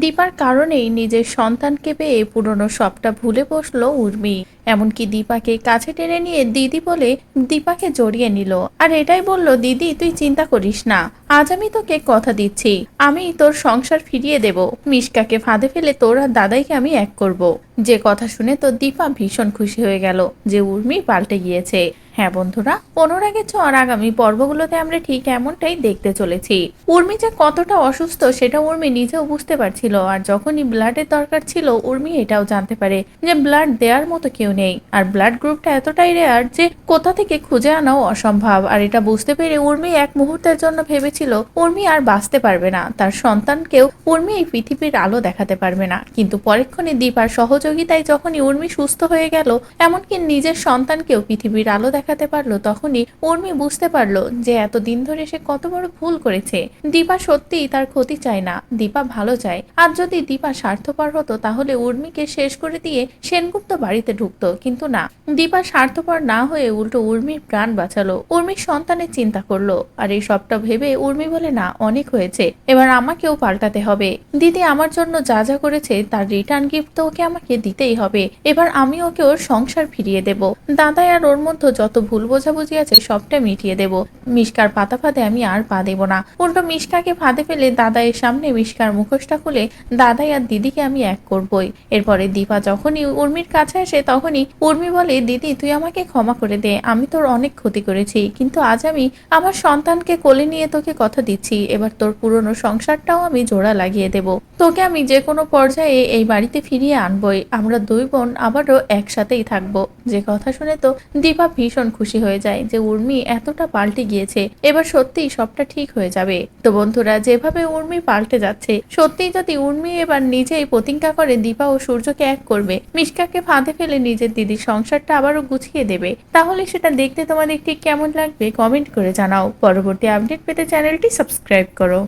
দীপার কারণেই নিজের সন্তানকে পেয়ে পুরনো সবটা ভুলে বসলো উর্মি। এমনকি দীপাকে কাছে টেনে নিয়ে দিদি বলে দীপাকে জড়িয়ে নিল, আর এটাই বলল, দিদি তুই চিন্তা করিস না, আজ আমি তোকে কথা দিচ্ছি, আমি তোর সংসার ফিরিয়ে দেব। মিশকাকে ফাঁদে ফেলে তোর আর দাদাইকে আমি এক করব। যে কথা শুনে তো দীপা ভীষণ খুশি হয়ে গেল যে উর্মি পাল্টে গিয়েছে। হ্যাঁ বন্ধুরা, অনুরাগের ছোঁয়ার আগামী পর্বগুলোতে আমরা ঠিক এমনটাই দেখতে চলেছি। উর্মি যে কতটা অসুস্থ সেটা উর্মি নিজেও বুঝতে পারছিল, আর যখনই ব্লাডের দরকার ছিল উর্মি এটাও জানতে পারে যে ব্লাড দেওয়ার মতো কেউ নেই, আর ব্লাড গ্রুপটা এতটাই রেয়ার যে কোথা থেকে খুঁজে আনাও অসম্ভব। আর এটা বুঝতে পেরে উর্মি এক মুহূর্তের জন্য ভেবেছিল উর্মি আর বাঁচতে পারবে না, তার সন্তানকেও উর্মি এই পৃথিবীর আলো দেখাতে পারবে না। কিন্তু পরক্ষণে দীপার সহযোগিতায় যখনই উর্মি সুস্থ হয়ে গেল, এমনকি নিজের সন্তানকেও পৃথিবীর আলো দেখাতে পারলো, তখনই উর্মি বুঝতে পারলো যে এতদিন ধরে সে কত বড় ভুল করেছে। দীপা সত্যিই তার ক্ষতি চায় না, দীপা ভালো চায়। আর যদি দীপা স্বার্থপর হতো তাহলে উর্মিকে শেষ করে দিয়ে সেনগুপ্ত বাড়িতে ঢুকতো, কিন্তু না, দীপা স্বার্থপর না হয়ে উল্টো উর্মির প্রাণ বাঁচালো, উর্মির সন্তানের চিন্তা করলো। আর এই সবটা ভেবে উর্মি বলে, না অনেক হয়েছে, এবার আমাকেও পাল্টাতে হবে। দিদি আমার জন্য যা যা করেছে তার রিটার্ন গিফট তো ওকে আমাকে দিতেই হবে। এবার আমি ওকে ওর সংসার ফিরিয়ে দেব, দাদাই আর ওর মধ্যে যত ভুল বোঝাবুঝি আছে সবটা মিটিয়ে দেব। মিশকার পাতা ফাঁদে আমি আর পা দেব না। উল্টো মিশকাকে ফাঁদে ফেলে দাদাইয়ের সামনে মিশকার মুখোশটা খুলে দাদাই আর দিদিকে আমি এক করবই। এরপরে দীপা যখনই উর্মির কাছে আসে তখনই উর্মি বলে, দিদি তুই আমাকে ক্ষমা করে দে, আমি তোর অনেক ক্ষতি করেছি, কিন্তু আজ আমি আমার সন্তানকে কোলে নিয়ে তোকে কথা দিচ্ছি, এবার তোর পুরনো সংসারটাও আমি জোড়া লাগিয়ে দেব, তোকে আমি যে কোনো পর্যায়ে এই বাড়িতে ফিরিয়ে আনবই, আমরা দুই বোন আবারও একসাথেই থাকবো। যে কথা শুনে তো দীপা ভীষণ খুশি হয়ে যায় যে উর্মি এতটা পাল্টে গিয়েছে, এবার সত্যিই সবটা ঠিক হয়ে যাবে। তো বন্ধুরা, যেভাবে উর্মি পাল্টে যাচ্ছে, সত্যিই যদি উর্মি এবার নিজেই প্রতিজ্ঞা করে দীপা ও সূর্যকে এক করবে, মিশকাকে ফাঁদে ফেলে নিজের দিদির সংসারটা আবারও গুছিয়ে দেবে, তাহলে সেটা দেখতে তোমাদের ঠিক কেমন লাগবে কমেন্ট করে জানাও। পরবর্তী আপডেট পেতে চ্যানেলটি সাবস্ক্রাইব করো।